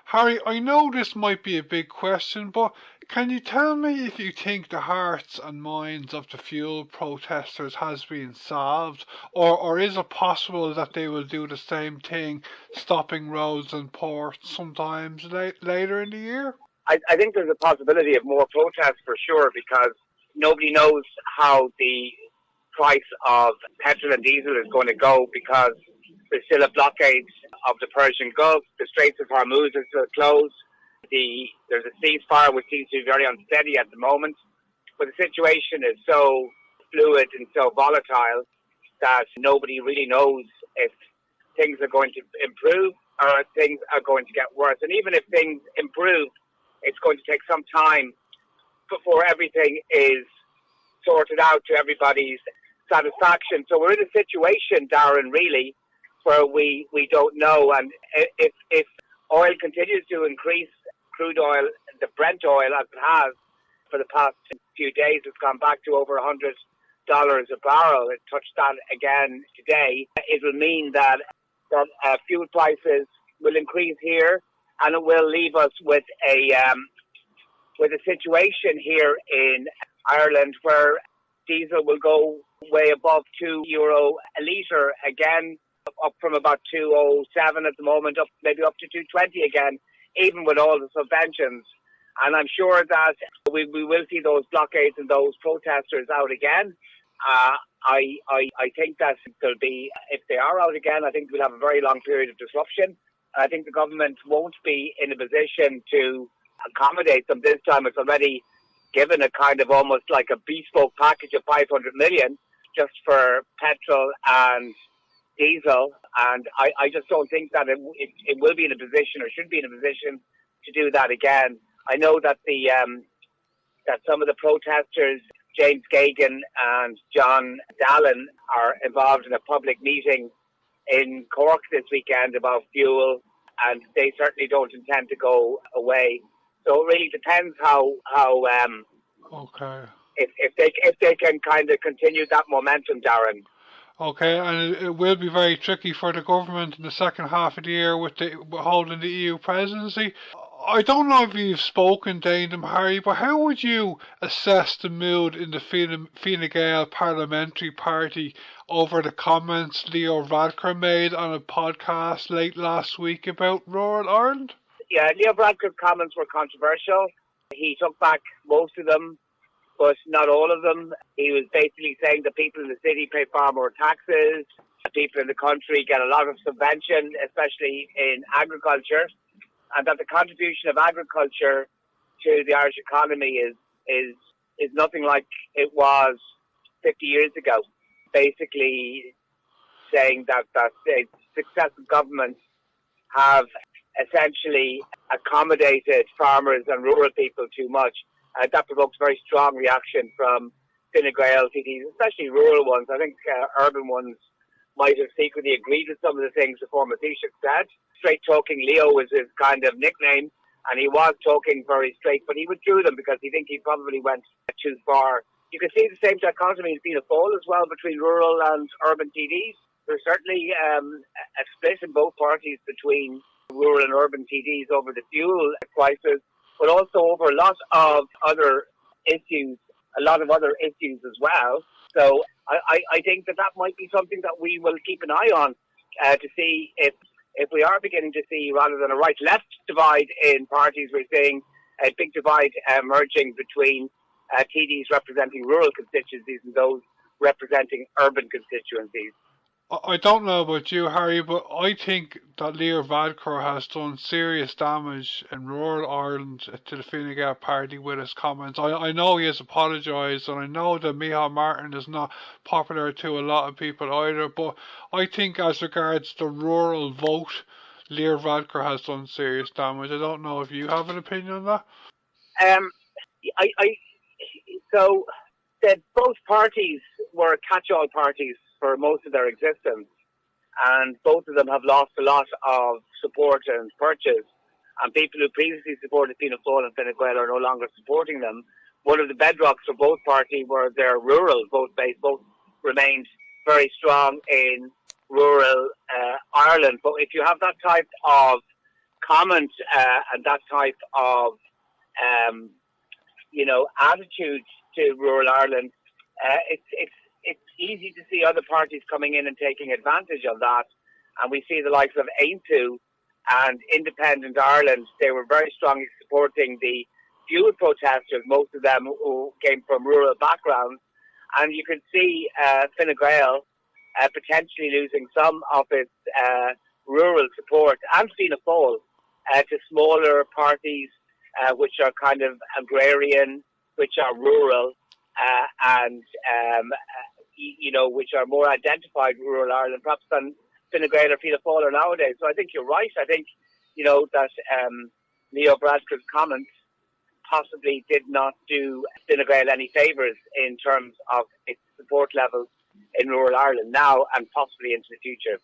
Harry, I know this might be a big question, but can you tell me if you think the hearts and minds of the fuel protesters has been salved, or is it possible that they will do the same thing, stopping roads and ports sometimes later in the year? I think there's a possibility of more protests for sure, because nobody knows how the price of petrol and diesel is going to go, because there's still a blockade of the Persian Gulf. The Straits of Hormuz are still closed. There's a ceasefire which seems to be very unsteady at the moment. But the situation is so fluid and so volatile that nobody really knows if things are going to improve or if things are going to get worse. And even if things improve, it's going to take some time before everything is sorted out to everybody's satisfaction. So we're in a situation, Darren, really, where we don't know. And if oil continues to increase, crude oil, the Brent oil, as it has for the past few days, it's gone back to over $100 a barrel. It touched that again today. It will mean that fuel prices will increase here, and it will leave us with a situation here in Ireland where diesel will go way above €2 a litre again, up from about 2.07 at the moment, maybe up to 2.20 again, even with all the subventions. And I'm sure that we will see those blockades and those protesters out again. I think that there'll be, if they are out again, I think we'll have a very long period of disruption. I think the government won't be in a position to accommodate them this time. It's already given a kind of almost like a bespoke package of 500 million just for petrol and diesel. And I just don't think that it will be in a position or should be in a position to do that again. I know that that some of the protesters, James Gagan and John Dallin, are involved in a public meeting in Cork this weekend about fuel, and they certainly don't intend to go away. So it really depends how Okay. if they can kind of continue that momentum, Darren. Okay, and it will be very tricky for the government in the second half of the year with holding the EU presidency. I don't know if you've spoken to them, Harry, but how would you assess the mood in the Fine Gael parliamentary party over the comments Leo Varadkar made on a podcast late last week about rural Ireland? Yeah, Leo Varadkar's comments were controversial. He took back most of them, but not all of them. He was basically saying that people in the city pay far more taxes, people in the country get a lot of subvention, especially in agriculture, and that the contribution of agriculture to the Irish economy is nothing like it was 50 years ago. Basically saying that successive governments have essentially accommodated farmers and rural people too much. That provokes very strong reaction from Fine Gael cities, especially rural ones. I think urban ones might have secretly agreed with some of the things the former Taoiseach said. Straight talking Leo was his kind of nickname, and he was talking very straight, but he withdrew them because he think he probably went too far. You can see the same dichotomy has been a fall as well between rural and urban TDs. There's certainly a split in both parties between rural and urban TDs over the fuel prices, but also over a lot of other issues as well. So I think that might be something that we will keep an eye on to see if we are beginning to see, rather than a right-left divide in parties, we're seeing a big divide emerging between TDs representing rural constituencies and those representing urban constituencies. I don't know about you, Harry, but I think that Leo Varadkar has done serious damage in rural Ireland to the Fine Gael party with his comments. I know he has apologised, and I know that Micheál Martin is not popular to a lot of people either, but I think as regards the rural vote, Leo Varadkar has done serious damage. I don't know if you have an opinion on that. So that both parties were catch-all parties for most of their existence, and both of them have lost a lot of support and purchase, and people who previously supported Fianna Fáil and Fine Gael are no longer supporting them. One of the bedrocks for both parties were their rural vote base. Both remained very strong in rural Ireland, but if you have that type of comment and that type of attitude to rural Ireland, it's easy to see other parties coming in and taking advantage of that. And we see the likes of Aintu and Independent Ireland. They were very strongly supporting the fuel protesters, most of them who came from rural backgrounds. And you can see Fine Gael potentially losing some of its rural support and Fianna Fáil to smaller parties which are kind of agrarian, which are rural, and which are more identified with rural Ireland, perhaps than Fine Gael or Fianna Fáil are nowadays. So I think you're right. I think that Leo Varadkar's comments possibly did not do Fine Gael any favours in terms of its support levels in rural Ireland now and possibly into the future.